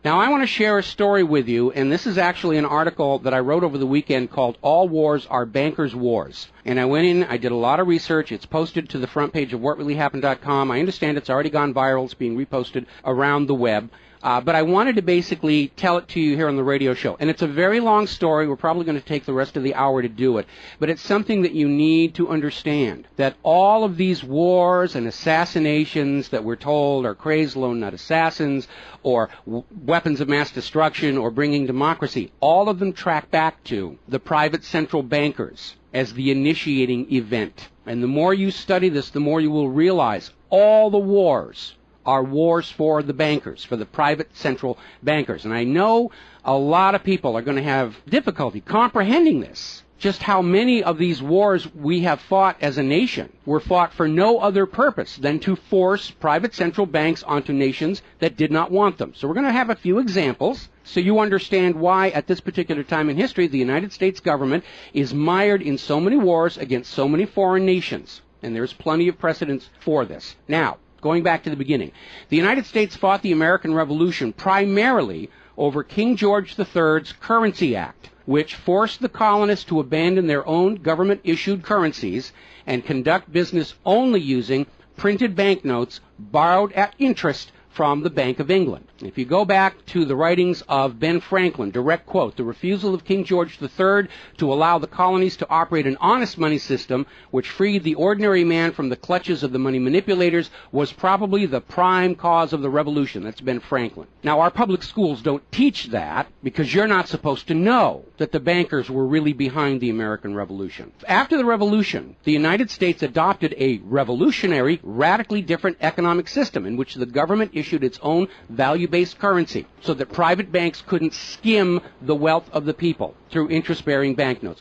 Now, I want to share a story with you, and this is actually an article that I wrote over the weekend called All Wars Are Bankers' Wars. And I went in, I did a lot of research. It's posted to the front page of whatreallyhappened.com. I understand it's already gone viral. It's being reposted around the web. But I wanted to basically tell it to you here on the radio show. And it's a very long story. We're probably going to take the rest of the hour to do it. But it's something that you need to understand, that all of these wars and assassinations that we're told are crazed lone nut assassins or weapons of mass destruction or bringing democracy, all of them track back to the private central bankers as the initiating event. And the more you study this, the more you will realize all the wars are wars for the bankers, for the private central bankers. And I know a lot of people are going to have difficulty comprehending this, just how many of these wars we have fought as a nation were fought for no other purpose than to force private central banks onto nations that did not want them. So we're going to have a few examples so you understand why at this particular time in history the United States government is mired in so many wars against so many foreign nations. And there's plenty of precedents for this. Now, going back to the beginning, the United States fought the American Revolution primarily over King George III's Currency Act, which forced the colonists to abandon their own government-issued currencies and conduct business only using printed banknotes borrowed at interest from the Bank of England. If you go back to the writings of Ben Franklin, direct quote, the refusal of King George III to allow the colonies to operate an honest money system which freed the ordinary man from the clutches of the money manipulators was probably the prime cause of the revolution. That's Ben Franklin. Now, our public schools don't teach that because you're not supposed to know that the bankers were really behind the American Revolution. After the Revolution, the United States adopted a revolutionary, radically different economic system in which the government issued its own value-based currency so that private banks couldn't skim the wealth of the people through interest-bearing banknotes.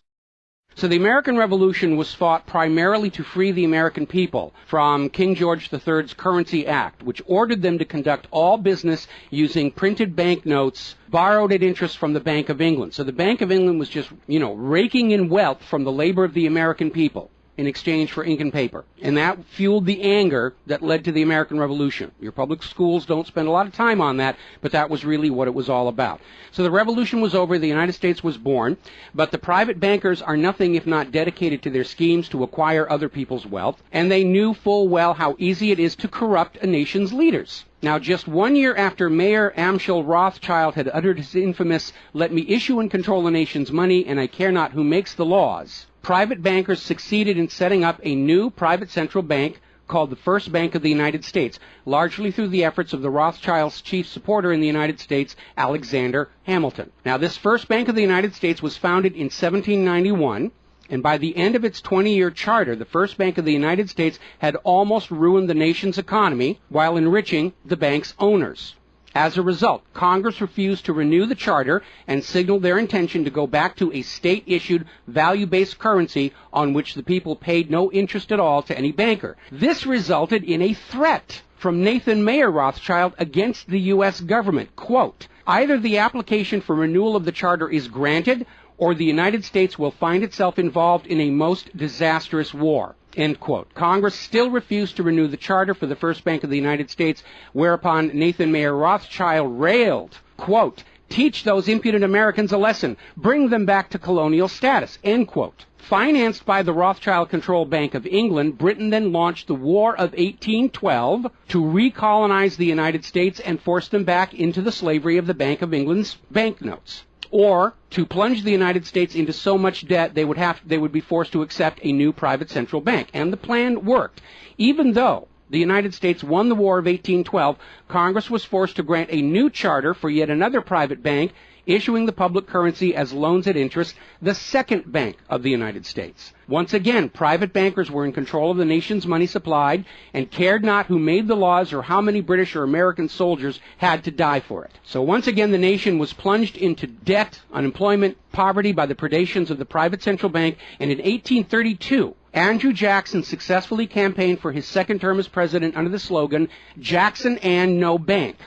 So the American Revolution was fought primarily to free the American people from King George III's Currency Act, which ordered them to conduct all business using printed banknotes borrowed at interest from the Bank of England. So the Bank of England was just, raking in wealth from the labor of the American people in exchange for ink and paper. And that fueled the anger that led to the American Revolution. Your public schools don't spend a lot of time on that, but that was really what it was all about. So the revolution was over, the United States was born, but the private bankers are nothing if not dedicated to their schemes to acquire other people's wealth, and they knew full well how easy it is to corrupt a nation's leaders. Now, just 1 year after Mayor Amschel Rothschild had uttered his infamous, "Let me issue and control the nation's money, and I care not who makes the laws," private bankers succeeded in setting up a new private central bank called the First Bank of the United States, largely through the efforts of the Rothschilds' chief supporter in the United States, Alexander Hamilton. Now, this First Bank of the United States was founded in 1791, and by the end of its 20-year charter, the First Bank of the United States had almost ruined the nation's economy while enriching the bank's owners. As a result, Congress refused to renew the charter and signaled their intention to go back to a state-issued, value-based currency on which the people paid no interest at all to any banker. This resulted in a threat from Nathan Mayer Rothschild against the U.S. government. Quote, "Either the application for renewal of the charter is granted, or the United States will find itself involved in a most disastrous war." End quote. Congress still refused to renew the charter for the First Bank of the United States, whereupon Nathan Mayer Rothschild railed, quote, "Teach those impudent Americans a lesson. Bring them back to colonial status." End quote. Financed by the Rothschild-controlled Bank of England, Britain then launched the War of 1812 to recolonize the United States and force them back into the slavery of the Bank of England's banknotes, or to plunge the United States into so much debt they would be forced to accept a new private central bank. And the plan worked. Even though the United States won the War of 1812, Congress was forced to grant a new charter for yet another private bank, issuing the public currency as loans at interest, the Second Bank of the United States. Once again, private bankers were in control of the nation's money supplied and cared not who made the laws or how many British or American soldiers had to die for it. So once again, the nation was plunged into debt, unemployment, poverty by the predations of the private central bank, and in 1832, Andrew Jackson successfully campaigned for his second term as president under the slogan, "Jackson and no bank."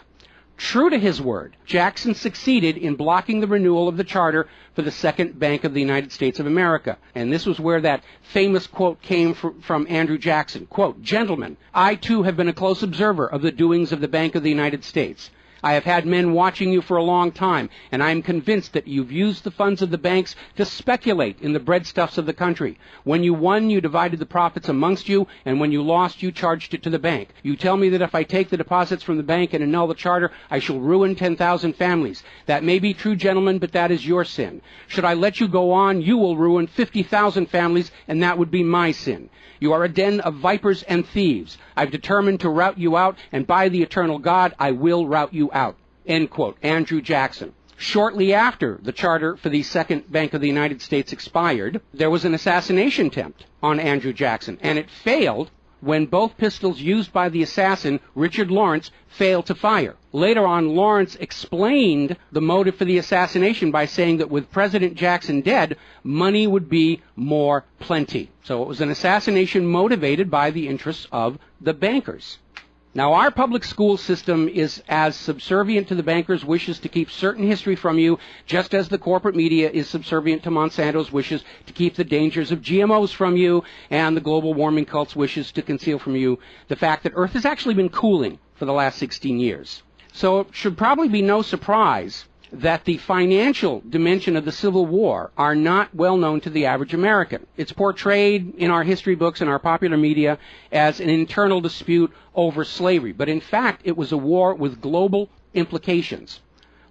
True to his word, Jackson succeeded in blocking the renewal of the charter for the Second Bank of the United States of America. And this was where that famous quote came from Andrew Jackson. Quote, "Gentlemen, I too have been a close observer of the doings of the Bank of the United States. I have had men watching you for a long time, and I am convinced that you've used the funds of the banks to speculate in the breadstuffs of the country. When you won, you divided the profits amongst you, and when you lost, you charged it to the bank. You tell me that if I take the deposits from the bank and annul the charter, I shall ruin 10,000 families. That may be true, gentlemen, but that is your sin. Should I let you go on, you will ruin 50,000 families, and that would be my sin. You are a den of vipers and thieves. I've determined to rout you out, and by the eternal God, I will rout you out. End quote. Andrew Jackson. Shortly after the charter for the Second Bank of the United States expired, there was an assassination attempt on Andrew Jackson, and it failed when both pistols used by the assassin, Richard Lawrence, failed to fire. Later on, Lawrence explained the motive for the assassination by saying that with President Jackson dead, money would be more plenty. So it was an assassination motivated by the interests of the bankers. Now, our public school system is as subservient to the bankers' wishes to keep certain history from you, just as the corporate media is subservient to Monsanto's wishes to keep the dangers of GMOs from you, and the global warming cult's wishes to conceal from you the fact that Earth has actually been cooling for the last 16 years. So it should probably be no surprise that the financial dimension of the Civil War are not well known to the average American. It's portrayed in our history books and our popular media as an internal dispute over slavery, but in fact it was a war with global implications.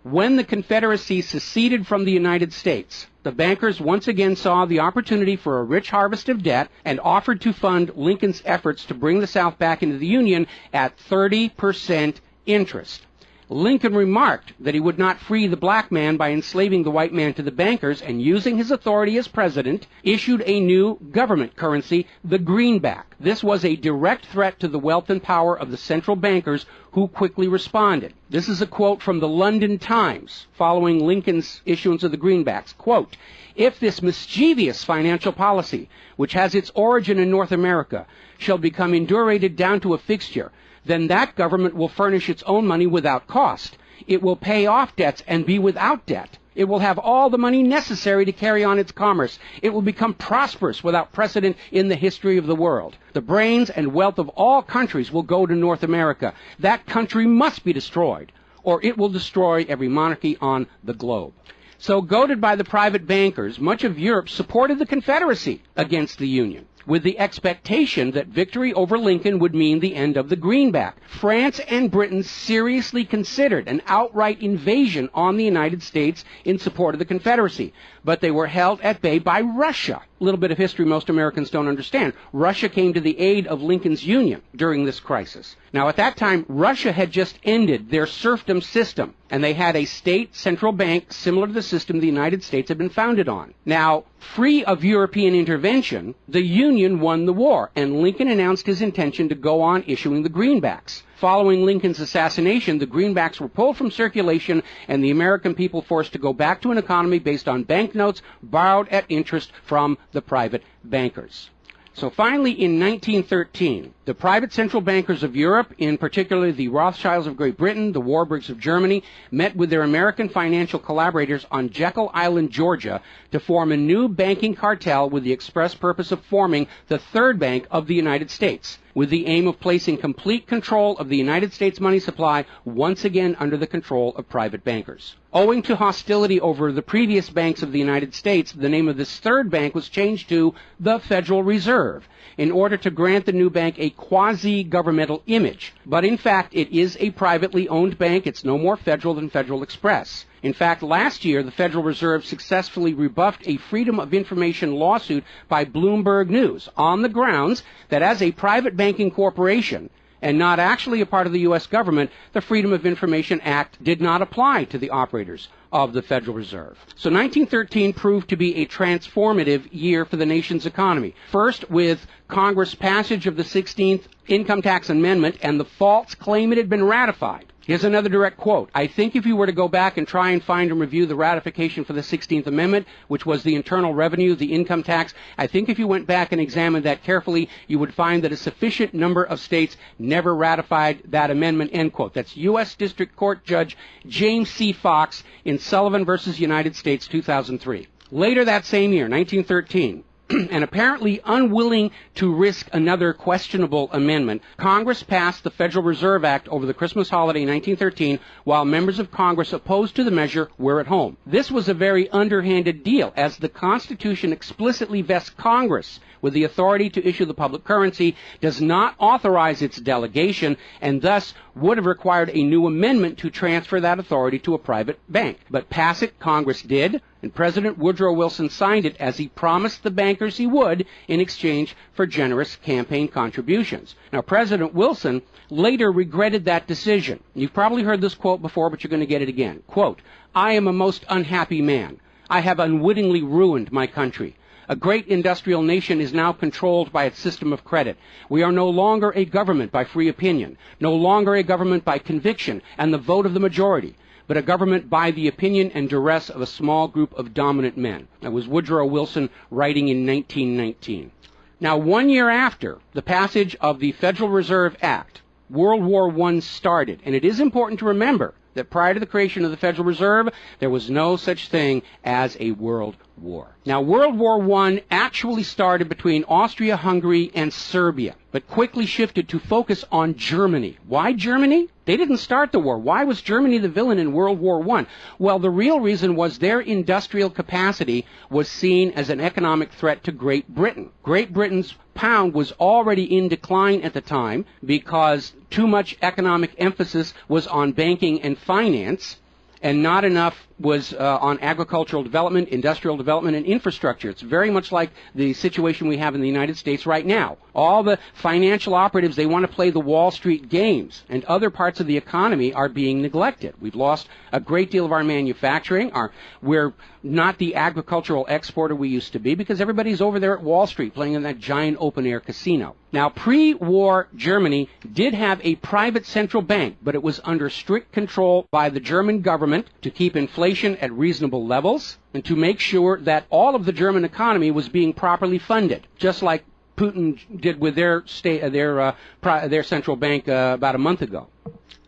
When the Confederacy seceded from the United States, the bankers once again saw the opportunity for a rich harvest of debt and offered to fund Lincoln's efforts to bring the South back into the Union at 30% interest. Lincoln remarked that he would not free the black man by enslaving the white man to the bankers, and using his authority as president, issued a new government currency, the greenback. This was a direct threat to the wealth and power of the central bankers, who quickly responded. This is a quote from the London Times following Lincoln's issuance of the greenbacks. Quote, "If this mischievous financial policy, which has its origin in North America, shall become indurated down to a fixture, then that government will furnish its own money without cost. It will pay off debts and be without debt. It will have all the money necessary to carry on its commerce. It will become prosperous without precedent in the history of the world. The brains and wealth of all countries will go to North America. That country must be destroyed, or it will destroy every monarchy on the globe." So, goaded by the private bankers, much of Europe supported the Confederacy against the Union, with the expectation that victory over Lincoln would mean the end of the greenback. France and Britain seriously considered an outright invasion on the United States in support of the Confederacy, but they were held at bay by Russia. A little bit of history most Americans don't understand. Russia came to the aid of Lincoln's Union during this crisis. Now, at that time, Russia had just ended their serfdom system, and they had a state central bank similar to the system the United States had been founded on. Now, free of European intervention, the Union won the war, and Lincoln announced his intention to go on issuing the greenbacks. Following Lincoln's assassination, the greenbacks were pulled from circulation, and the American people forced to go back to an economy based on banknotes borrowed at interest from the private bankers. So finally, in 1913, the private central bankers of Europe, in particular the Rothschilds of Great Britain, the Warburgs of Germany, met with their American financial collaborators on Jekyll Island, Georgia, to form a new banking cartel with the express purpose of forming the Third Bank of the United States, with the aim of placing complete control of the United States money supply once again under the control of private bankers. Owing to hostility over the previous banks of the United States, the name of this third bank was changed to the Federal Reserve, in order to grant the new bank a quasi-governmental image. But in fact, it is a privately owned bank. It's no more federal than Federal Express. In fact, last year, the Federal Reserve successfully rebuffed a Freedom of Information lawsuit by Bloomberg News on the grounds that as a private banking corporation, and not actually a part of the U.S. government, the Freedom of Information Act did not apply to the operators of the Federal Reserve. So 1913 proved to be a transformative year for the nation's economy. First, with Congress' passage of the 16th Income Tax Amendment and the false claim it had been ratified. Here's another direct quote. "I think if you were to go back and try and find and review the ratification for the 16th Amendment, which was the internal revenue, the income tax, I think if you went back and examined that carefully, you would find that a sufficient number of states never ratified that amendment," end quote. That's U.S. District Court Judge James C. Fox in Sullivan versus United States, 2003. Later that same year, 1913, and apparently unwilling to risk another questionable amendment, Congress passed the Federal Reserve Act over the Christmas holiday in 1913, while members of Congress opposed to the measure were at home. This was a very underhanded deal, as the Constitution explicitly vests Congress with the authority to issue the public currency, does not authorize its delegation, and thus would have required a new amendment to transfer that authority to a private bank. But pass it, Congress did, and President Woodrow Wilson signed it as he promised the bankers he would in exchange for generous campaign contributions. Now, President Wilson later regretted that decision. You've probably heard this quote before, but you're going to get it again. Quote, "I am a most unhappy man. I have unwittingly ruined my country. A great industrial nation is now controlled by its system of credit. We are no longer a government by free opinion, no longer a government by conviction and the vote of the majority, but a government by the opinion and duress of a small group of dominant men." That was Woodrow Wilson writing in 1919. Now, 1 year after the passage of the Federal Reserve Act, World War I started, and it is important to remember that prior to the creation of the Federal Reserve, there was no such thing as a world war. Now, World War I actually started between Austria-Hungary and Serbia, but quickly shifted to focus on Germany. Why Germany? They didn't start the war. Why was Germany the villain in World War I? Well, the real reason was their industrial capacity was seen as an economic threat to Great Britain. Great Britain's pound was already in decline at the time because too much economic emphasis was on banking and finance, and not enough was on agricultural development, industrial development, and infrastructure. It's very much like the situation we have in the United States right now. All the financial operatives, they want to play the Wall Street games, and other parts of the economy are being neglected. We've lost a great deal of our manufacturing. We're not the agricultural exporter we used to be because everybody's over there at Wall Street playing in that giant open-air casino. Now, pre-war Germany did have a private central bank, but it was under strict control by the German government to keep inflation at reasonable levels and to make sure that all of the German economy was being properly funded, just like Putin did with their central bank about a month ago.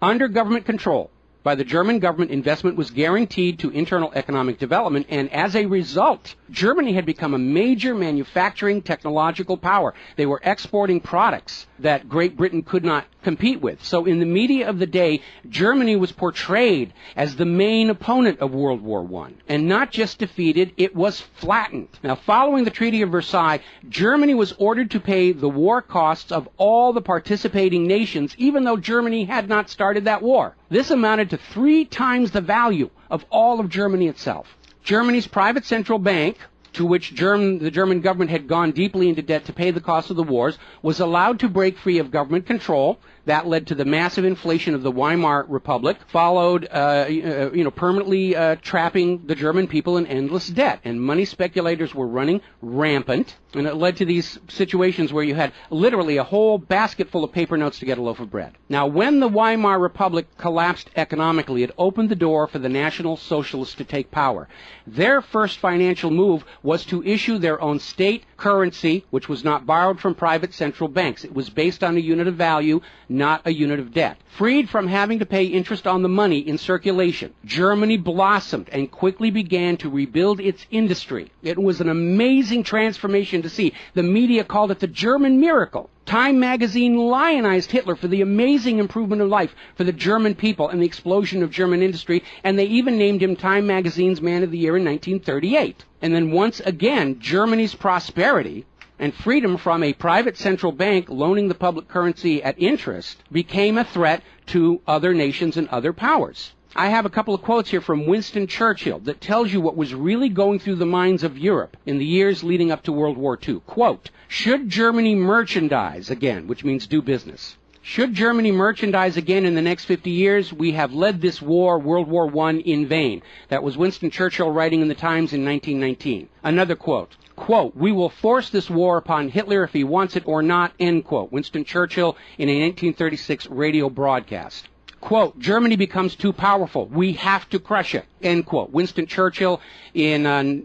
Under government control by the German government, investment was guaranteed to internal economic development, and as a result, Germany had become a major manufacturing technological power. They were exporting products that Great Britain could not compete with. So in the media of the day, Germany was portrayed as the main opponent of World War I. And not just defeated, it was flattened. Now, following the Treaty of Versailles, Germany was ordered to pay the war costs of all the participating nations, even though Germany had not started that war. This amounted to 3 times the value of all of Germany itself. Germany's private central bank, to which the German government had gone deeply into debt to pay the cost of the wars, was allowed to break free of government control. That led to the massive inflation of the Weimar Republic, followed, permanently trapping the German people in endless debt. And money speculators were running rampant, and it led to these situations where you had literally a whole basket full of paper notes to get a loaf of bread. Now, when the Weimar Republic collapsed economically, it opened the door for the National Socialists to take power. Their first financial move was to issue their own state currency, which was not borrowed from private central banks. It was based on a unit of value, not a unit of debt. Freed from having to pay interest on the money in circulation, Germany blossomed and quickly began to rebuild its industry. It was an amazing transformation to see. The media called it the German miracle. Time magazine lionized Hitler for the amazing improvement of life for the German people and the explosion of German industry, and they even named him Time magazine's Man of the Year in 1938. And then once again, Germany's prosperity and freedom from a private central bank loaning the public currency at interest became a threat to other nations and other powers. I have a couple of quotes here from Winston Churchill that tells you what was really going through the minds of Europe in the years leading up to World War II. Quote, "Should Germany merchandise again," which means do business, "should Germany merchandise again in the next 50 years, we have led this war, World War I, in vain." That was Winston Churchill writing in the Times in 1919. Another quote, "We will force this war upon Hitler if he wants it or not," end quote. Winston Churchill in a 1936 radio broadcast. Quote, "Germany becomes too powerful. We have to crush it," end quote. Winston Churchill in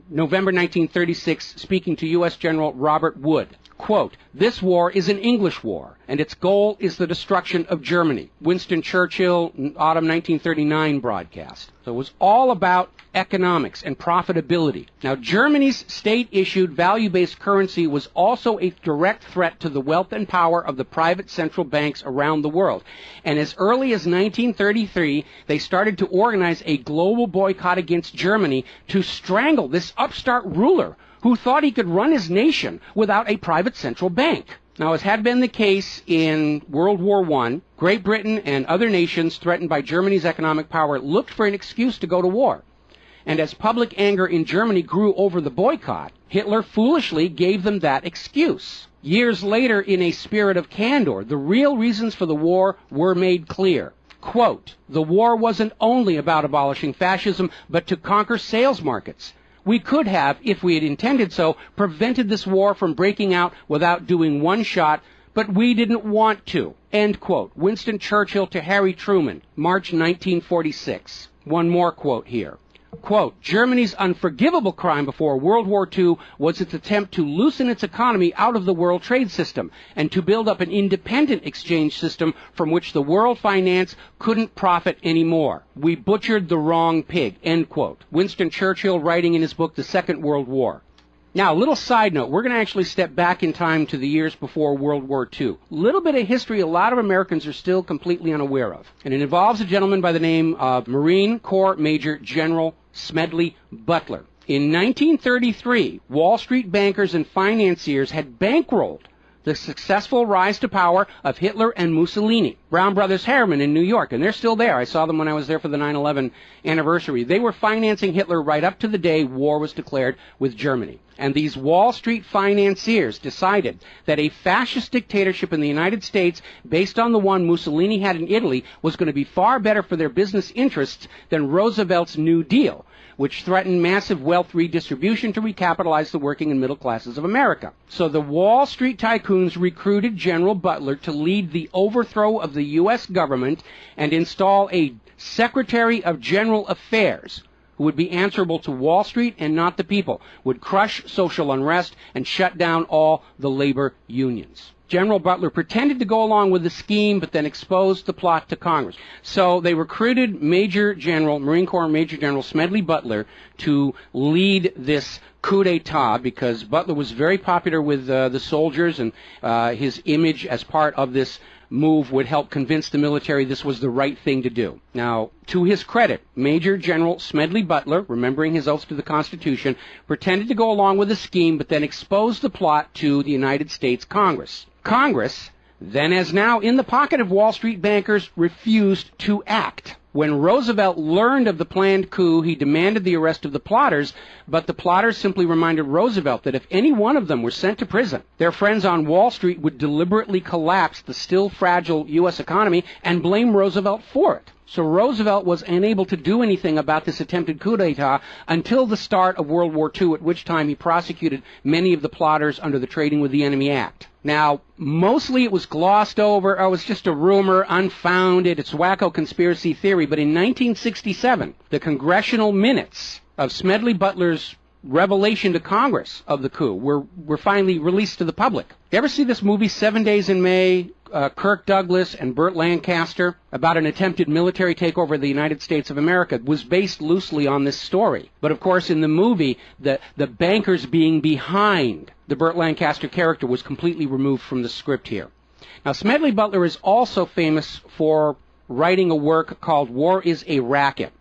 November 1936 speaking to U.S. General Robert Wood. Quote, "This war is an English war, and its goal is the destruction of Germany." Winston Churchill, autumn 1939 broadcast. So it was all about economics and profitability. Now, Germany's state-issued value-based currency was also a direct threat to the wealth and power of the private central banks around the world. And as early as 1933, they started to organize a global boycott against Germany to strangle this upstart ruler who thought he could run his nation without a private central bank. Now, as had been the case in World War I, Great Britain and other nations threatened by Germany's economic power looked for an excuse to go to war. And as public anger in Germany grew over the boycott, Hitler foolishly gave them that excuse. Years later, in a spirit of candor, the real reasons for the war were made clear. Quote, "The war wasn't only about abolishing fascism, but to conquer sales markets. We could have, if we had intended so, prevented this war from breaking out without doing one shot, but we didn't want to." End quote. Winston Churchill to Harry Truman, March 1946. One more quote here. Quote, "Germany's unforgivable crime before World War II was its attempt to loosen its economy out of the world trade system and to build up an independent exchange system from which the world finance couldn't profit anymore. We butchered the wrong pig." End quote. Winston Churchill writing in his book, The Second World War. Now, a little side note, we're going to actually step back in time to the years before World War II. A little bit of history a lot of Americans are still completely unaware of. And it involves a gentleman by the name of Marine Corps Major General Smedley Butler. In 1933, Wall Street bankers and financiers had bankrolled the successful rise to power of Hitler and Mussolini. Brown Brothers Harriman in New York, and they're still there. I saw them when I was there for the 9/11 anniversary. They were financing Hitler right up to the day war was declared with Germany. And these Wall Street financiers decided that a fascist dictatorship in the United States, based on the one Mussolini had in Italy, was going to be far better for their business interests than Roosevelt's New Deal, which threatened massive wealth redistribution to recapitalize the working and middle classes of America. So the Wall Street tycoons recruited General Butler to lead the overthrow of the U.S. government and install a Secretary of General Affairs who would be answerable to Wall Street and not the people, would crush social unrest and shut down all the labor unions. General Butler pretended to go along with the scheme, but then exposed the plot to Congress. So they recruited Marine Corps Major General Smedley Butler to lead this coup d'etat because Butler was very popular with the soldiers, and his image as part of this move would help convince the military this was the right thing to do. Now, to his credit, Major General Smedley Butler, remembering his oath to the Constitution, pretended to go along with the scheme, but then exposed the plot to the United States Congress. Congress, then as now in the pocket of Wall Street bankers, refused to act. When Roosevelt learned of the planned coup, he demanded the arrest of the plotters, but the plotters simply reminded Roosevelt that if any one of them were sent to prison, their friends on Wall Street would deliberately collapse the still fragile U.S. economy and blame Roosevelt for it. So Roosevelt was unable to do anything about this attempted coup d'etat until the start of World War II, at which time he prosecuted many of the plotters under the Trading with the Enemy Act. Now, mostly it was glossed over. Oh, it was just a rumor, unfounded. It's wacko conspiracy theory. But in 1967, the congressional minutes of Smedley Butler's revelation to Congress of the coup were finally released to the public. You ever see this movie, 7 Days in May, Kirk Douglas and Burt Lancaster, about an attempted military takeover of the United States of America? It was based loosely on this story. But of course, in the movie, the bankers being behind the Burt Lancaster character was completely removed from the script here. Now, Smedley Butler is also famous for writing a work called War is a Racket.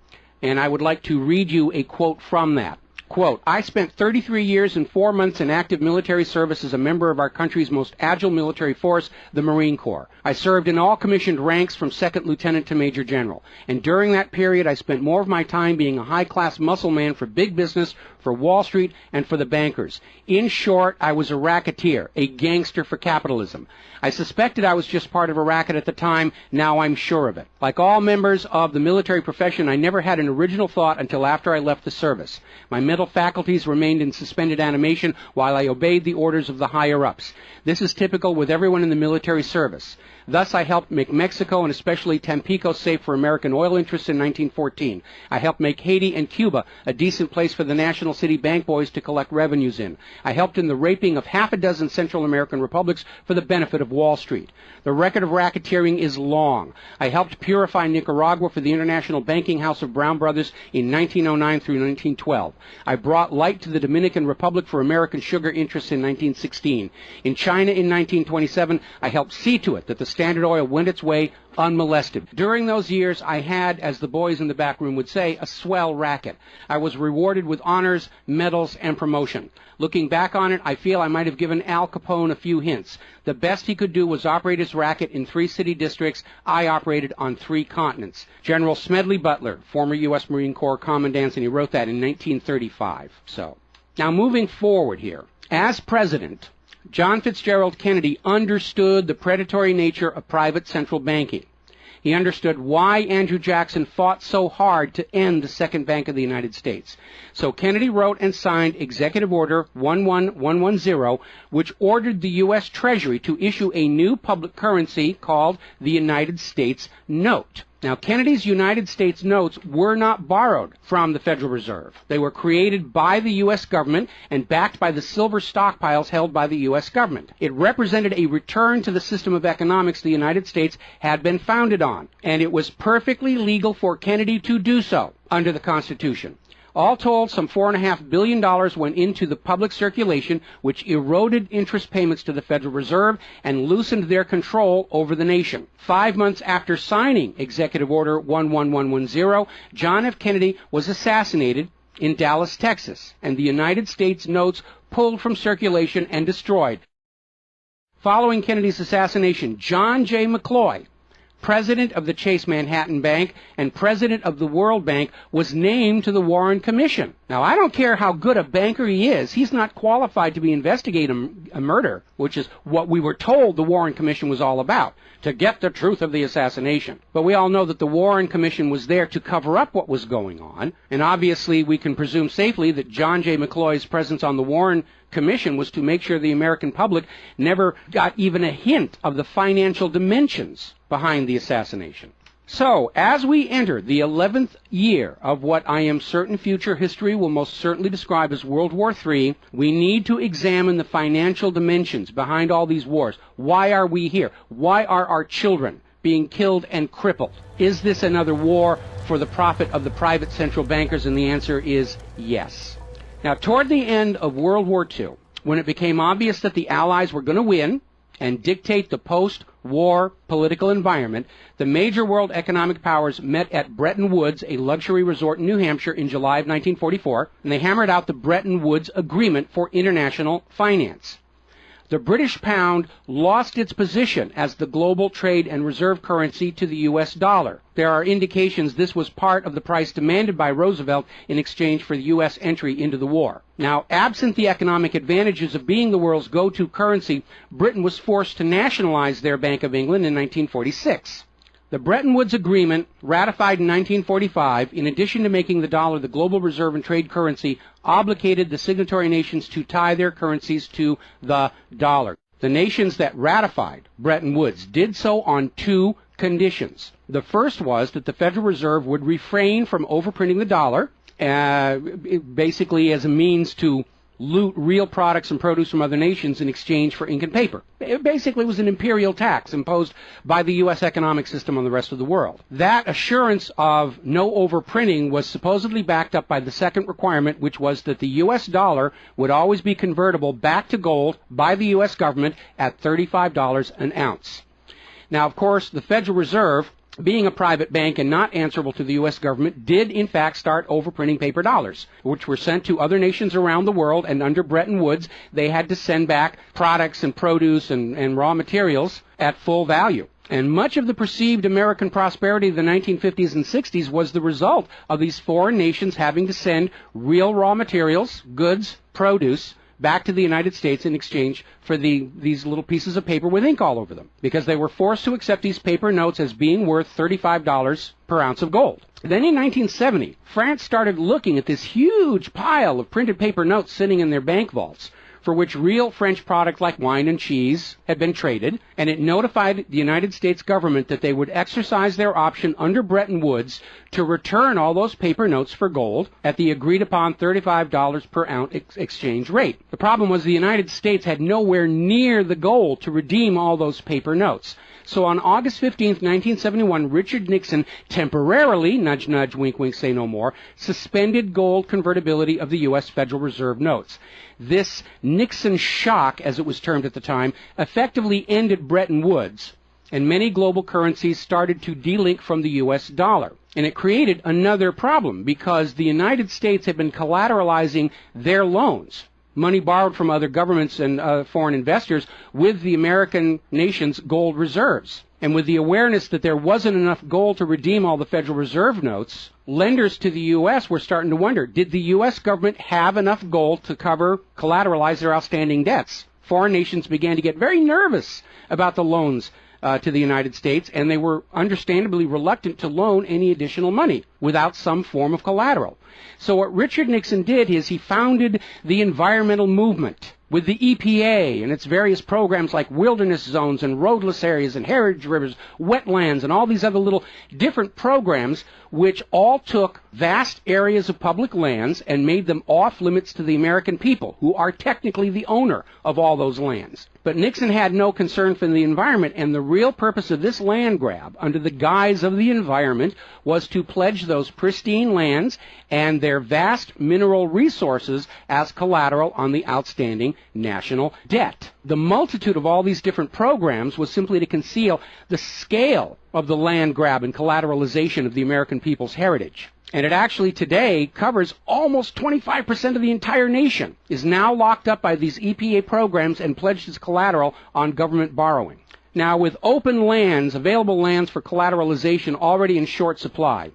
And I would like to read you a quote from that. Quote, "I spent 33 years and 4 months in active military service as a member of our country's most agile military force, the Marine Corps. I served in all commissioned ranks from second lieutenant to major general. And during that period, I spent more of my time being a high-class muscle man for big business, for Wall Street, and for the bankers. In short, I was a racketeer, a gangster for capitalism. I suspected I was just part of a racket at the time. Now I'm sure of it. Like all members of the military profession, I never had an original thought until after I left the service. My mental faculties remained in suspended animation while I obeyed the orders of the higher-ups. This is typical with everyone in the military service. Thus, I helped make Mexico and especially Tampico safe for American oil interests in 1914. I helped make Haiti and Cuba a decent place for the national international city bank boys to collect revenues in. I helped in the raping of half a dozen Central American republics for the benefit of Wall Street. The record of racketeering is long. I helped purify Nicaragua for the international banking house of Brown Brothers in 1909 through 1912. I brought light to the Dominican Republic for American sugar interests in 1916. In China in 1927, I helped see to it that the Standard Oil went its way unmolested. During those years, I had, as the boys in the back room would say, a swell racket. I was rewarded with honors, medals, and promotion. Looking back on it, I feel I might have given Al Capone a few hints. The best he could do was operate his racket in 3 city districts. I operated on 3 continents. General Smedley Butler, former U.S. Marine Corps Commandant, and he wrote that in 1935. So, now moving forward here. As president, John Fitzgerald Kennedy understood the predatory nature of private central banking. He understood why Andrew Jackson fought so hard to end the Second Bank of the United States. So Kennedy wrote and signed Executive Order 11110, which ordered the U.S. Treasury to issue a new public currency called the United States Note. Now, Kennedy's United States notes were not borrowed from the Federal Reserve. They were created by the U.S. government and backed by the silver stockpiles held by the U.S. government. It represented a return to the system of economics the United States had been founded on, and it was perfectly legal for Kennedy to do so under the Constitution. All told, some $4.5 billion went into the public circulation, which eroded interest payments to the Federal Reserve and loosened their control over the nation. 5 months after signing Executive Order 11110, John F. Kennedy was assassinated in Dallas, Texas, and the United States notes pulled from circulation and destroyed. Following Kennedy's assassination, John J. McCloy, president of the Chase Manhattan Bank and president of the World Bank, was named to the Warren Commission. Now, I don't care how good a banker he is, he's not qualified to be investigating a murder, which is what we were told the Warren Commission was all about, to get the truth of the assassination. But we all know that the Warren Commission was there to cover up what was going on, and obviously we can presume safely that John J. McCloy's presence on the Warren Commission was to make sure the American public never got even a hint of the financial dimensions behind the assassination. So, as we enter the 11th year of what I am certain future history will most certainly describe as World War III, we need to examine the financial dimensions behind all these wars. Why are we here? Why are our children being killed and crippled? Is this another war for the profit of the private central bankers? And the answer is yes. Now, toward the end of World War II, when it became obvious that the Allies were going to win and dictate the post-war political environment, the major world economic powers met at Bretton Woods, a luxury resort in New Hampshire, in July of 1944, and they hammered out the Bretton Woods Agreement for International Finance. The British pound lost its position as the global trade and reserve currency to the U.S. dollar. There are indications this was part of the price demanded by Roosevelt in exchange for the U.S. entry into the war. Now, absent the economic advantages of being the world's go-to currency, Britain was forced to nationalize their Bank of England in 1946. The Bretton Woods Agreement, ratified in 1945, in addition to making the dollar the global reserve and trade currency, obligated the signatory nations to tie their currencies to the dollar. The nations that ratified Bretton Woods did so on 2 conditions. The first was that the Federal Reserve would refrain from overprinting the dollar, basically as a means to loot real products and produce from other nations in exchange for ink and paper. It basically was an imperial tax imposed by the U.S. economic system on the rest of the world. That assurance of no overprinting was supposedly backed up by the second requirement, which was that the U.S. dollar would always be convertible back to gold by the U.S. government at $35 an ounce. Now, of course, the Federal Reserve, being a private bank and not answerable to the U.S. government, did in fact start overprinting paper dollars, which were sent to other nations around the world, and under Bretton Woods, they had to send back products and produce and raw materials at full value. And much of the perceived American prosperity of the 1950s and 60s was the result of these foreign nations having to send real raw materials, goods, produce, back to the United States in exchange for these little pieces of paper with ink all over them, because they were forced to accept these paper notes as being worth $35 per ounce of gold. Then in 1970, France started looking at this huge pile of printed paper notes sitting in their bank vaults, for which real French products like wine and cheese had been traded, and it notified the United States government that they would exercise their option under Bretton Woods to return all those paper notes for gold at the agreed-upon $35 per ounce exchange rate. The problem was the United States had nowhere near the gold to redeem all those paper notes. So on August 15, 1971, Richard Nixon temporarily, nudge, nudge, wink, wink, say no more, suspended gold convertibility of the U.S. Federal Reserve notes. This Nixon shock, as it was termed at the time, effectively ended Bretton Woods, and many global currencies started to delink from the U.S. dollar. And it created another problem because the United States had been collateralizing their loans, money borrowed from other governments and foreign investors, with the American nation's gold reserves. And with the awareness that there wasn't enough gold to redeem all the Federal Reserve notes, lenders to the U.S. were starting to wonder, did the U.S. government have enough gold to collateralize their outstanding debts? Foreign nations began to get very nervous about the loans to the United States, and they were understandably reluctant to loan any additional money without some form of collateral. So what Richard Nixon did is he founded the environmental movement with the EPA and its various programs like wilderness zones and roadless areas and heritage rivers, wetlands, and all these other little different programs which all took vast areas of public lands and made them off limits to the American people, who are technically the owner of all those lands. But Nixon had no concern for the environment, and the real purpose of this land grab, under the guise of the environment, was to pledge those pristine lands and their vast mineral resources as collateral on the outstanding national debt. The multitude of all these different programs was simply to conceal the scale of the land grab and collateralization of the American people's heritage. And it actually today covers almost 25% of the entire nation, is now locked up by these EPA programs and pledged as collateral on government borrowing. Now, with open lands, available lands for collateralization already in short supply,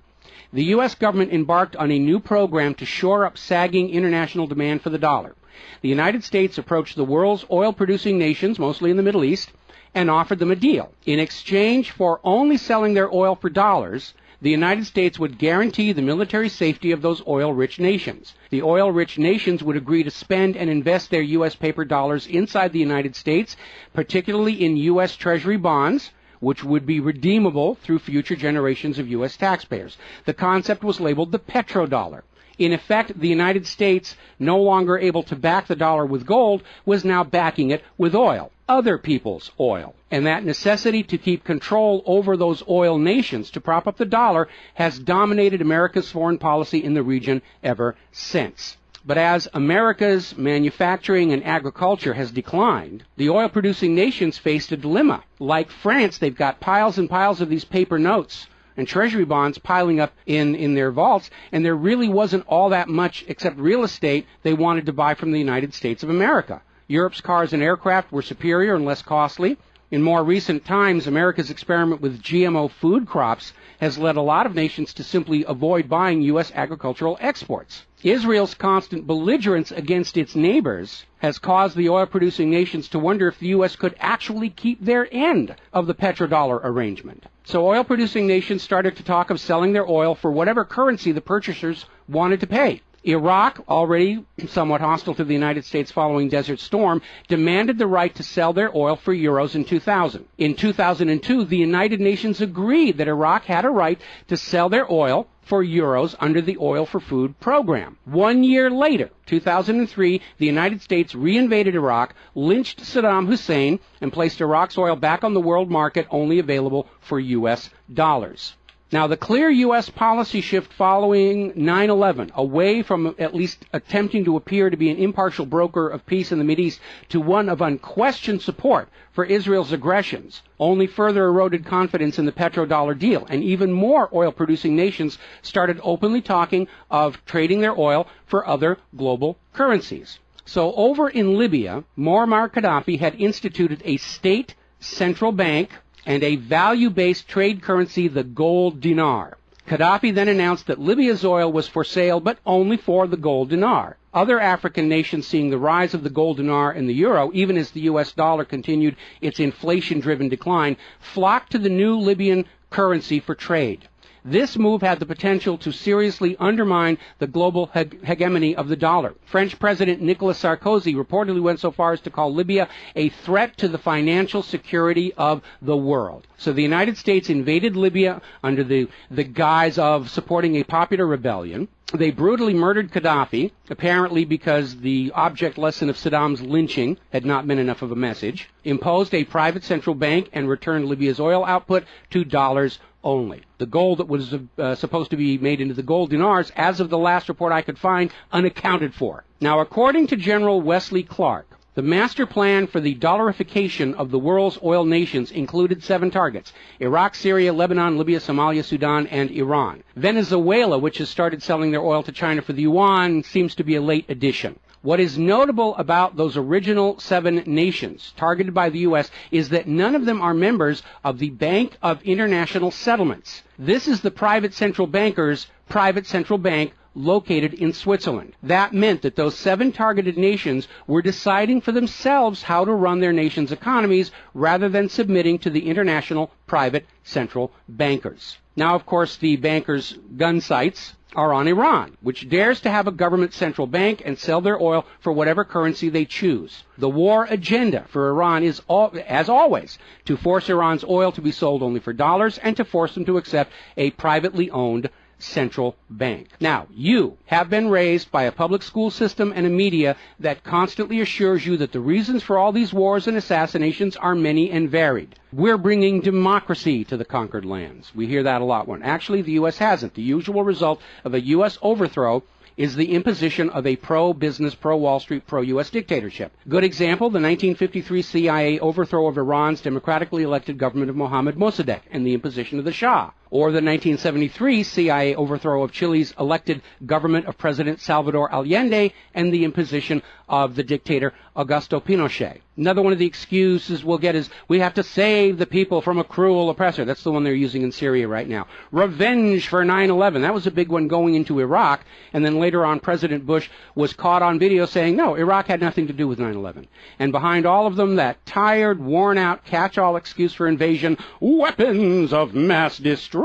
the U.S. government embarked on a new program to shore up sagging international demand for the dollar. The United States approached the world's oil-producing nations, mostly in the Middle East, and offered them a deal. In exchange for only selling their oil for dollars, the United States would guarantee the military safety of those oil-rich nations. The oil-rich nations would agree to spend and invest their U.S. paper dollars inside the United States, particularly in U.S. Treasury bonds, which would be redeemable through future generations of U.S. taxpayers. The concept was labeled the petrodollar. In effect, the United States, no longer able to back the dollar with gold, was now backing it with oil, other people's oil. And that necessity to keep control over those oil nations to prop up the dollar has dominated America's foreign policy in the region ever since. But as America's manufacturing and agriculture has declined, the oil-producing nations faced a dilemma. Like France, they've got piles and piles of these paper notes and treasury bonds piling up in their vaults, and there really wasn't all that much except real estate they wanted to buy from the United States of America. Europe's cars and aircraft were superior and less costly. In more recent times, America's experiment with GMO food crops has led a lot of nations to simply avoid buying U.S. agricultural exports. Israel's constant belligerence against its neighbors has caused the oil-producing nations to wonder if the U.S. could actually keep their end of the petrodollar arrangement. So oil-producing nations started to talk of selling their oil for whatever currency the purchasers wanted to pay. Iraq, already somewhat hostile to the United States following Desert Storm, demanded the right to sell their oil for euros in 2000. In 2002, the United Nations agreed that Iraq had a right to sell their oil for euros under the Oil for Food program. 1 year later, 2003, the United States reinvaded Iraq, lynched Saddam Hussein, and placed Iraq's oil back on the world market, only available for U.S. dollars. Now, the clear U.S. policy shift following 9/11, away from at least attempting to appear to be an impartial broker of peace in the Mideast to one of unquestioned support for Israel's aggressions, only further eroded confidence in the petrodollar deal, and even more oil-producing nations started openly talking of trading their oil for other global currencies. So over in Libya, Muammar Gaddafi had instituted a state central bank and a value-based trade currency, the gold dinar. Gaddafi then announced that Libya's oil was for sale, but only for the gold dinar. Other African nations, seeing the rise of the gold dinar and the euro, even as the U.S. dollar continued its inflation-driven decline, flocked to the new Libyan currency for trade. This move had the potential to seriously undermine the global hegemony of the dollar. French President Nicolas Sarkozy reportedly went so far as to call Libya a threat to the financial security of the world. So the United States invaded Libya under the guise of supporting a popular rebellion. They brutally murdered Gaddafi, apparently because the object lesson of Saddam's lynching had not been enough of a message, imposed a private central bank, and returned Libya's oil output to dollars only. The gold that was supposed to be made into the gold dinars, as of the last report I could find, unaccounted for. Now, according to General Wesley Clark, the master plan for the dollarification of the world's oil nations included 7 targets: Iraq, Syria, Lebanon, Libya, Somalia, Sudan, and Iran. Venezuela, which has started selling their oil to China for the yuan, seems to be a late addition. What is notable about those original 7 nations targeted by the U.S. is that none of them are members of the Bank of International Settlements. This is the private central banker's private central bank located in Switzerland. That meant that those 7 targeted nations were deciding for themselves how to run their nation's economies rather than submitting to the international private central bankers. Now, of course, the bankers' gun sights are on Iran, which dares to have a government central bank and sell their oil for whatever currency they choose. The war agenda for Iran is, as always, to force Iran's oil to be sold only for dollars and to force them to accept a privately owned central bank. Now, you have been raised by a public school system and a media that constantly assures you that the reasons for all these wars and assassinations are many and varied. We're bringing democracy to the conquered lands. We hear that a lot when actually the U.S. hasn't. The usual result of a U.S. overthrow is the imposition of a pro-business, pro-Wall Street, pro-U.S. dictatorship. Good example, the 1953 CIA overthrow of Iran's democratically elected government of Mohammad Mossadegh and the imposition of the Shah. Or the 1973 CIA overthrow of Chile's elected government of President Salvador Allende and the imposition of the dictator Augusto Pinochet. Another one of the excuses we'll get is we have to save the people from a cruel oppressor. That's the one they're using in Syria right now. Revenge for 9/11. That was a big one going into Iraq. And then later on, President Bush was caught on video saying, no, Iraq had nothing to do with 9/11. And behind all of them, that tired, worn-out, catch-all excuse for invasion, weapons of mass destruction.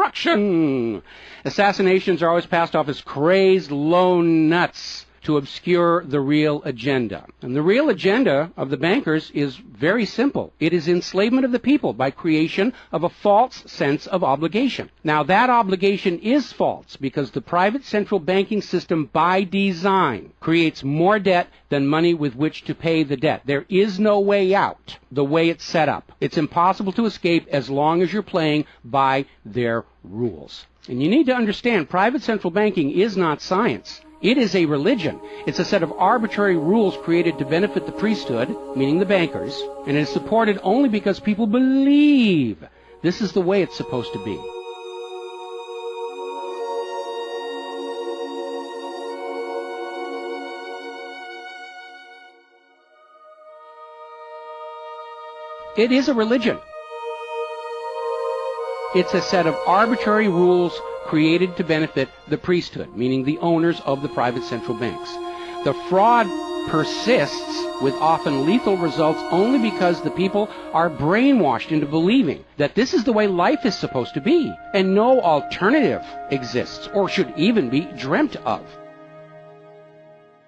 Assassinations are always passed off as crazed lone nuts to obscure the real agenda. And the real agenda of the bankers is very simple. It is enslavement of the people by creation of a false sense of obligation. Now, that obligation is false because the private central banking system by design creates more debt than money with which to pay the debt. There is no way out the way it's set up. It's impossible to escape as long as you're playing by their rules. And you need to understand, private central banking is not science. It is a religion. It's a set of arbitrary rules created to benefit the priesthood, meaning the bankers, and it is supported only because people believe this is the way it's supposed to be. It is a religion. It's a set of arbitrary rules created to benefit the priesthood, meaning the owners of the private central banks. The fraud persists with often lethal results only because the people are brainwashed into believing that this is the way life is supposed to be, and no alternative exists or should even be dreamt of.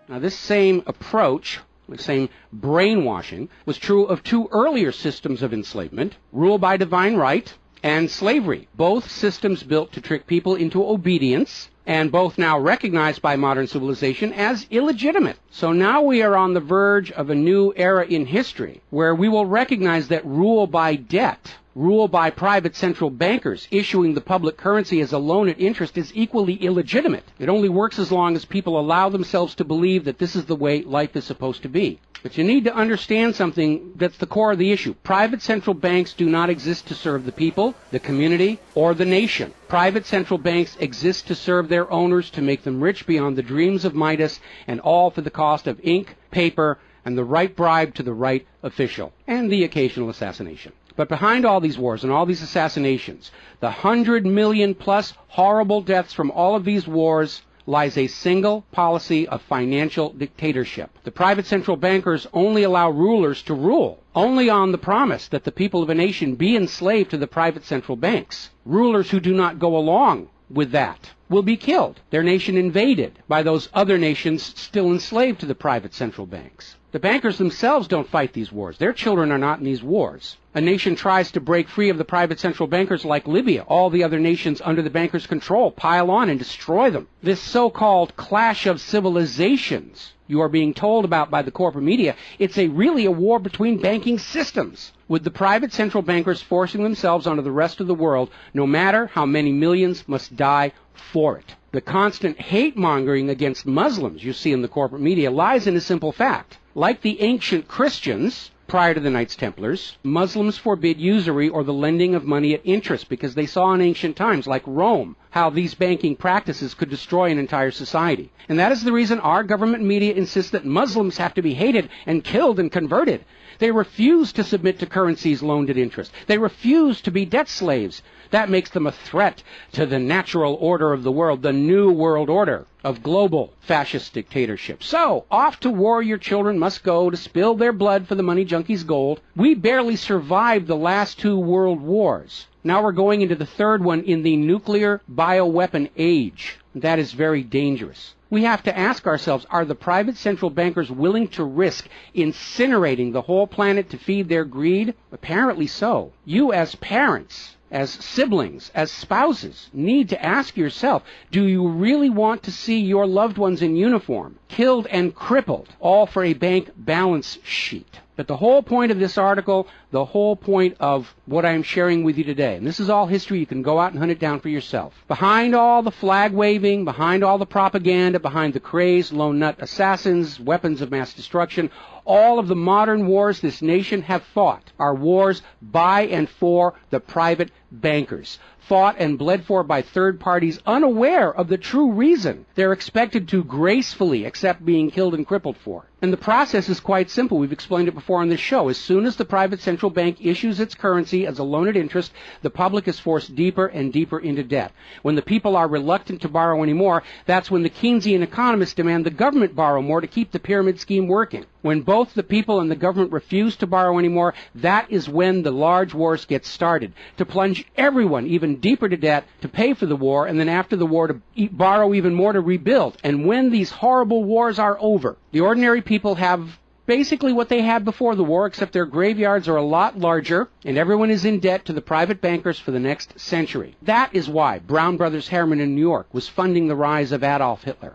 Now, this same approach, the same brainwashing, was true of 2 earlier systems of enslavement, rule by divine right and slavery, both systems built to trick people into obedience, and both now recognized by modern civilization as illegitimate. So now we are on the verge of a new era in history where we will recognize that rule by debt, rule by private central bankers issuing the public currency as a loan at interest is equally illegitimate. It only works as long as people allow themselves to believe that this is the way life is supposed to be. But you need to understand something that's the core of the issue. Private central banks do not exist to serve the people, the community, or the nation. Private central banks exist to serve their owners, to make them rich beyond the dreams of Midas, and all for the cost of ink, paper, and the right bribe to the right official, and the occasional assassination. But behind all these wars and all these assassinations, the 100 million plus horrible deaths from all of these wars, lies a single policy of financial dictatorship. The private central bankers only allow rulers to rule, only on the promise that the people of a nation be enslaved to the private central banks. Rulers who do not go along with that will be killed, their nation invaded by those other nations still enslaved to the private central banks. The bankers themselves don't fight these wars. Their children are not in these wars. A nation tries to break free of the private central bankers like Libya. All the other nations under the bankers' control pile on and destroy them. This so-called clash of civilizations you are being told about by the corporate media, it's really a war between banking systems, with the private central bankers forcing themselves onto the rest of the world, no matter how many millions must die for it. The constant hate-mongering against Muslims you see in the corporate media lies in a simple fact. Like the ancient Christians, prior to the Knights Templars, Muslims forbid usury or the lending of money at interest because they saw in ancient times, like Rome, how these banking practices could destroy an entire society. And that is the reason our government media insists that Muslims have to be hated and killed and converted. They refuse to submit to currencies loaned at interest. They refuse to be debt slaves. That makes them a threat to the natural order of the world, the new world order of global fascist dictatorship. So, off to war your children must go to spill their blood for the money junkies' gold. We barely survived the last 2 world wars. Now we're going into the third one in the nuclear bioweapon age. That is very dangerous. We have to ask ourselves, are the private central bankers willing to risk incinerating the whole planet to feed their greed? Apparently so. You as parents, as siblings, as spouses, need to ask yourself, do you really want to see your loved ones in uniform, killed and crippled, all for a bank balance sheet? But the whole point of this article, the whole point of what I'm sharing with you today, and this is all history, you can go out and hunt it down for yourself. Behind all the flag waving, behind all the propaganda, behind the crazed lone nut assassins, weapons of mass destruction, all of the modern wars this nation have fought are wars by and for the private bankers, fought and bled for by third parties unaware of the true reason they're expected to gracefully accept being killed and crippled for. And the process is quite simple. We've explained it before on this show. As soon as the private central bank issues its currency as a loan at interest, the public is forced deeper and deeper into debt. When the people are reluctant to borrow anymore, that's when the Keynesian economists demand the government borrow more to keep the pyramid scheme working. When both the people and the government refuse to borrow anymore, that is when the large wars get started, to plunge everyone even deeper to debt to pay for the war, and then after the war to borrow even more to rebuild. And when these horrible wars are over, the ordinary people have basically what they had before the war, except their graveyards are a lot larger, and everyone is in debt to the private bankers for the next century. That is why Brown Brothers Harriman in New York was funding the rise of Adolf Hitler,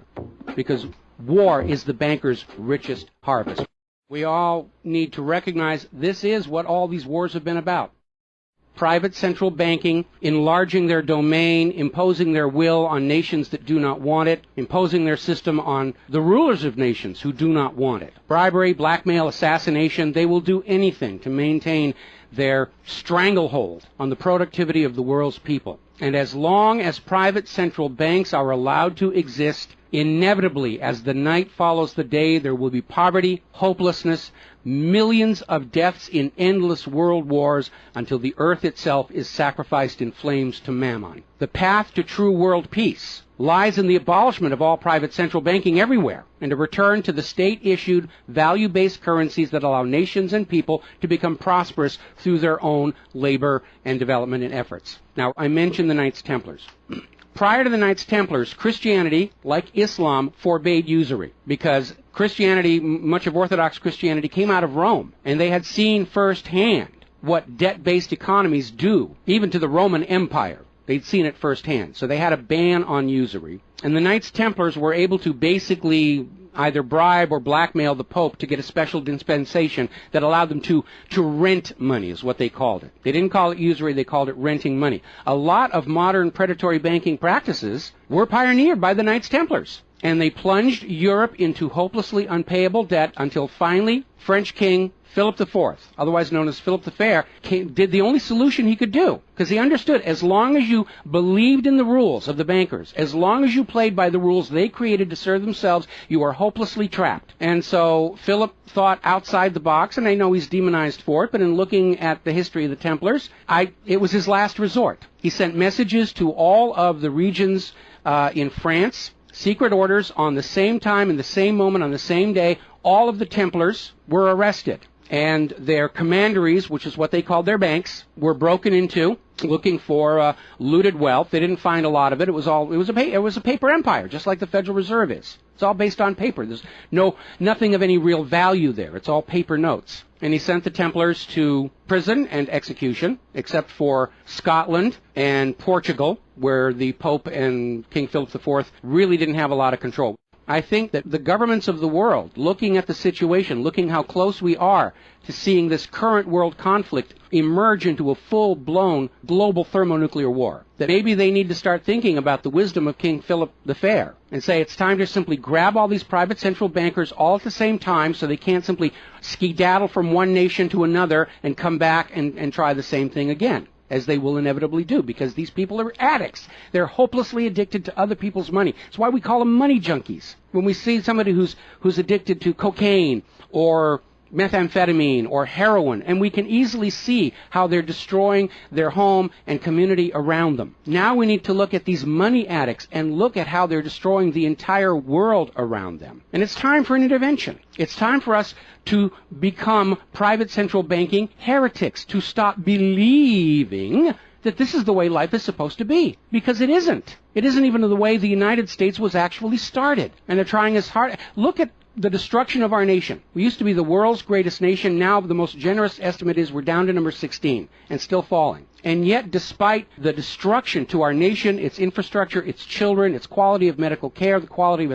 because war is the bankers' richest harvest. We all need to recognize this is what all these wars have been about. Private central banking, enlarging their domain, imposing their will on nations that do not want it, imposing their system on the rulers of nations who do not want it. Bribery, blackmail, assassination, they will do anything to maintain their stranglehold on the productivity of the world's people. And as long as private central banks are allowed to exist, inevitably, as the night follows the day, there will be poverty, hopelessness, millions of deaths in endless world wars until the earth itself is sacrificed in flames to Mammon. The path to true world peace lies in the abolishment of all private central banking everywhere, and a return to the state-issued, value-based currencies that allow nations and people to become prosperous through their own labor and development and efforts. Now, I mentioned the Knights Templars. Prior to the Knights Templars, Christianity, like Islam, forbade usury because Christianity, much of Orthodox Christianity, came out of Rome, and they had seen firsthand what debt-based economies do, even to the Roman Empire. They'd seen it firsthand. So they had a ban on usury. And the Knights Templars were able to basically either bribe or blackmail the Pope to get a special dispensation that allowed them to rent money, is what they called it. They didn't call it usury, they called it renting money. A lot of modern predatory banking practices were pioneered by the Knights Templars. And they plunged Europe into hopelessly unpayable debt until finally French King Philip IV, otherwise known as Philip the Fair, did the only solution he could do, because he understood as long as you believed in the rules of the bankers, as long as you played by the rules they created to serve themselves, you are hopelessly trapped. And so Philip thought outside the box, and I know he's demonized for it, but in looking at the history of the Templars, it was his last resort. He sent messages to all of the regions in France, secret orders on the same time, in the same moment, on the same day. All of the Templars were arrested, and their commanderies, which is what they called their banks, were broken into, looking for looted wealth. They didn't find a lot of it. It was a paper empire, just like the Federal Reserve is. It's all based on paper. There's nothing of any real value there. It's all paper notes. And he sent the Templars to prison and execution, except for Scotland and Portugal, where the Pope and King Philip IV really didn't have a lot of control. I think that the governments of the world, looking at the situation, looking how close we are to seeing this current world conflict emerge into a full-blown global thermonuclear war, that maybe they need to start thinking about the wisdom of King Philip the Fair and say it's time to simply grab all these private central bankers all at the same time so they can't simply skedaddle from one nation to another and come back and try the same thing again, as they will inevitably do, because these people are addicts. They're hopelessly addicted to other people's money. It's why we call them money junkies. When we see somebody who's addicted to cocaine or methamphetamine or heroin, and we can easily see how they're destroying their home and community around them. Now we need to look at these money addicts and look at how they're destroying the entire world around them. And it's time for an intervention. It's time for us to become private central banking heretics, to stop believing that this is the way life is supposed to be, because it isn't. It isn't even the way the United States was actually started. And they're trying as hard. Look at the destruction of our nation. We used to be the world's greatest nation. Now the most generous estimate is we're down to number 16 and still falling. And yet, despite the destruction to our nation, its infrastructure, its children, its quality of medical care, the quality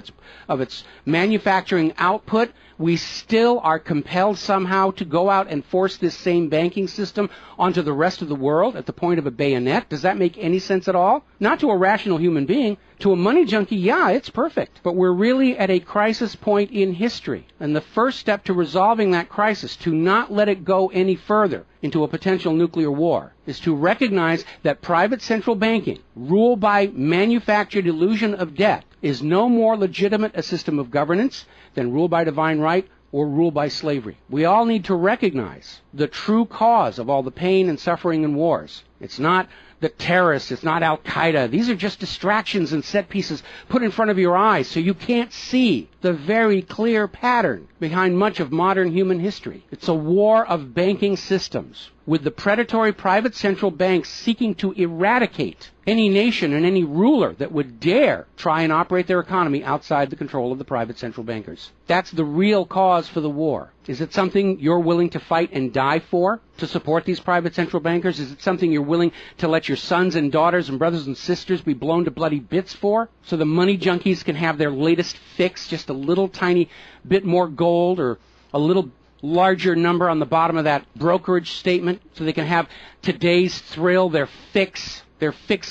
of its manufacturing output, we still are compelled somehow to go out and force this same banking system onto the rest of the world at the point of a bayonet. Does that make any sense at all? Not to a rational human being. To a money junkie, yeah, it's perfect. But we're really at a crisis point in history. And the first step to resolving that crisis, to not let it go any further into a potential nuclear war, is to recognize that private central banking, ruled by manufactured illusion of debt, is no more legitimate a system of governance than rule by divine right or rule by slavery. We all need to recognize the true cause of all the pain and suffering and wars. It's not the terrorists, it's not Al-Qaeda. These are just distractions and set pieces put in front of your eyes so you can't see the very clear pattern behind much of modern human history. It's a war of banking systems, with the predatory private central banks seeking to eradicate any nation and any ruler that would dare try and operate their economy outside the control of the private central bankers. That's the real cause for the war. Is it something you're willing to fight and die for, to support these private central bankers? Is it something you're willing to let your sons and daughters and brothers and sisters be blown to bloody bits for, so the money junkies can have their latest fix, just a little tiny bit more gold or a little larger number on the bottom of that brokerage statement, so they can have today's thrill, their fix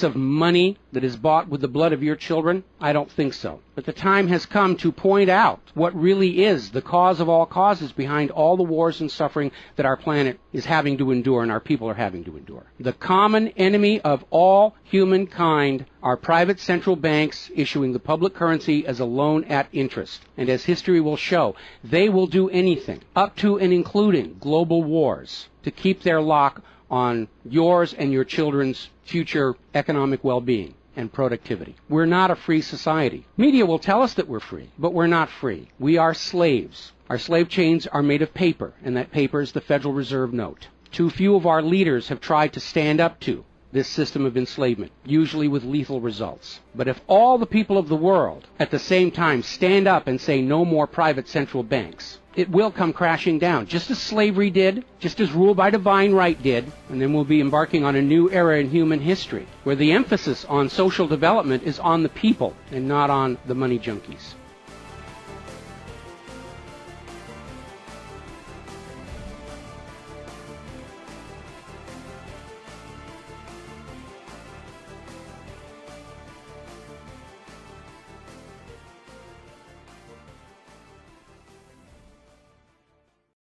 of money that is bought with the blood of your children? I don't think so. But the time has come to point out what really is the cause of all causes behind all the wars and suffering that our planet is having to endure and our people are having to endure. The common enemy of all humankind are private central banks issuing the public currency as a loan at interest. And as history will show, they will do anything, up to and including global wars, to keep their lock on yours and your children's future economic well-being and productivity. We're not a free society. Media will tell us that we're free, but we're not free. We are slaves. Our slave chains are made of paper, and that paper is the Federal Reserve note. Too few of our leaders have tried to stand up to this system of enslavement, usually with lethal results. But if all the people of the world at the same time stand up and say no more private central banks, it will come crashing down, just as slavery did, just as rule by divine right did, and then we'll be embarking on a new era in human history, where the emphasis on social development is on the people and not on the money junkies.